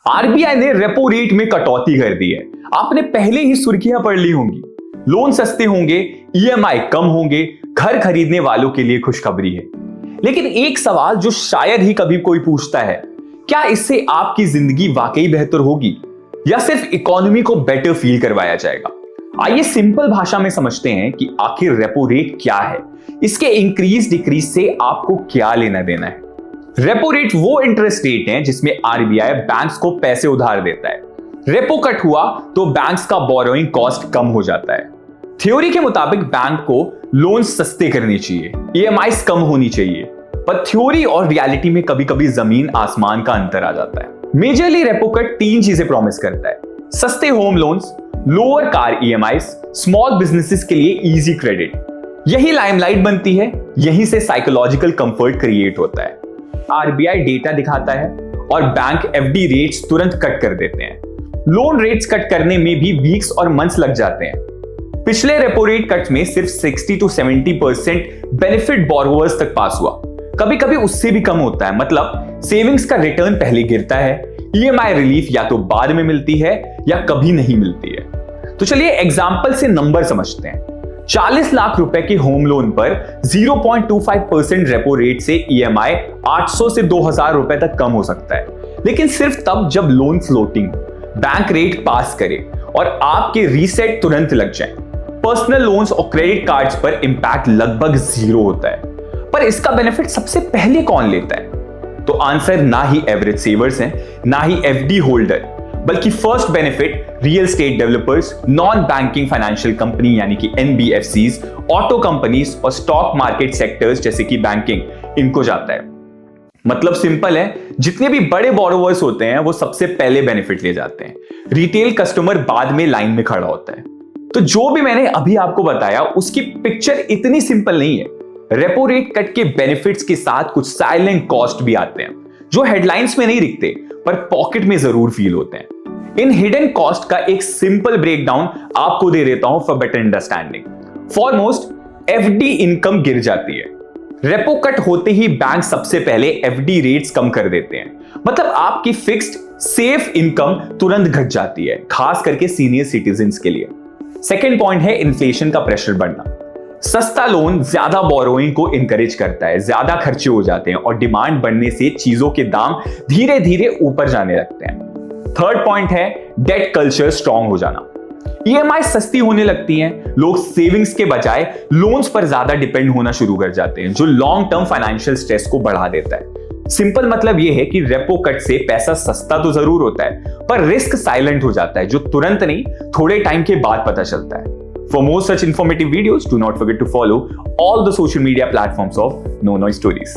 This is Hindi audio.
आरबीआई ने रेपो रेट में कटौती कर दी है। आपने पहले ही सुर्खियां पढ़ ली होंगी। लोन सस्ते होंगे, ईएमआई कम होंगे, घर खरीदने वालों के लिए खुशखबरी है। लेकिन एक सवाल जो शायद ही कभी कोई पूछता है, क्या इससे आपकी जिंदगी वाकई बेहतर होगी या सिर्फ इकोनॉमी को बेटर फील करवाया जाएगा? आइए सिंपल भाषा में समझते हैं कि आखिर रेपो रेट क्या है, इसके इंक्रीज डिक्रीज से आपको क्या लेना देना है। रेपो रेट वो इंटरेस्ट रेट है जिसमें आरबीआई बैंक्स को पैसे उधार देता है। रेपो कट हुआ तो बैंक्स का बोरोइंग कॉस्ट कम हो जाता है। थ्योरी के मुताबिक बैंक को लोन सस्ते करने चाहिए, ईएमआईस कम होनी चाहिए, पर थ्योरी और रियलिटी में कभी कभी जमीन आसमान का अंतर आ जाता है। मेजरली रेपो कट तीन चीजें प्रॉमिस करता है: सस्ते home loans, lower car EMIs, small businesses के लिए इजी क्रेडिट। यही लाइमलाइट बनती है, यहीं से साइकोलॉजिकल कंफर्ट क्रिएट होता है। आरबीआई डेटा दिखाता है और बैंक एफडी रेट्स तुरंत कट कर देते हैं। लोन रेट्स कट करने में भी वीक्स और मंथ्स लग जाते हैं। पिछले रेपो रेट कट में सिर्फ 60 to 70% बेनिफिट बोरोवर्स तक पास हुआ। कभी कभी उससे भी कम होता है, मतलब सेविंग्स का रिटर्न पहले गिरता है, ईएमआई रिलीफ या तो बाद में मिलती है या कभी नहीं मिलती है। तो चलिए एग्जांपल से नंबर समझते हैं। 40 लाख रुपए के होम लोन पर 0.25% रेपो रेट से ईएमआई 800 से 2000 रुपए तक कम हो सकता है, लेकिन सिर्फ तब जब लोन फ्लोटिंग, बैंक रेट पास करे और आपके रीसेट तुरंत लग जाए। पर्सनल लोन्स और क्रेडिट कार्ड्स पर इंपैक्ट लगभग 0 होता है। पर इसका बेनिफिट सबसे पहले कौन लेता है? तो आंसर ना ही एवरेज सेवर्स हैं, ना ही एफडी होल्डर, बल्कि first benefit real estate developers, non banking financial company यानी कि एनबीएफसीज, ऑटो कंपनीज और स्टॉक मार्केट सेक्टर्स जैसे कि बैंकिंग, इनको जाता है। मतलब सिंपल है, जितने भी बड़े बोरोवर्स होते हैं वो सबसे पहले बेनिफिट ले जाते हैं। रिटेल कस्टमर बाद में लाइन में खड़ा होता है। तो जो भी मैंने अभी आपको बताया उसकी पिक्चर इतनी सिंपल नहीं है। रेपो रेट कट के बेनिफिट्स के साथ कुछ साइलेंट कॉस्ट भी आते हैं जो हेडलाइंस में नहीं दिखते पर पॉकेट में जरूर फील होते हैं। इन हिडन कॉस्ट का एक सिंपल ब्रेकडाउन आपको दे देता हूं for better understanding. Foremost FD income गिर जाती है। रेपो कट होते ही बैंक सबसे पहले एफडी रेट्स कम कर देते हैं, मतलब आपकी फिक्स्ड सेफ इनकम तुरंत घट जाती है, खास करके सीनियर सिटीजन्स के लिए। सेकेंड पॉइंट है इन्फ्लेशन का प्रेशर बढ़ना। सस्ता लोन ज्यादा बोरोइंग को इंकरेज करता है, ज्यादा खर्चे हो जाते हैं और डिमांड बढ़ने से चीजों के दाम धीरे धीरे ऊपर जाने लगते हैं। थर्ड पॉइंट है डेट कल्चर स्ट्रांग हो जाना। ईएमआई सस्ती होने लगती हैं, लोग सेविंग्स के बजाय लोन्स पर ज्यादा डिपेंड होना शुरू कर जाते हैं, जो लॉन्ग टर्म फाइनेंशियल स्ट्रेस को बढ़ा देता है। सिंपल मतलब यह है कि रेपो कट से पैसा सस्ता तो जरूर होता है, पर रिस्क साइलेंट हो जाता है, जो तुरंत नहीं थोड़े टाइम के बाद पता चलता है। For more such informative videos, do not forget to follow all the social media platforms of No Noise Stories.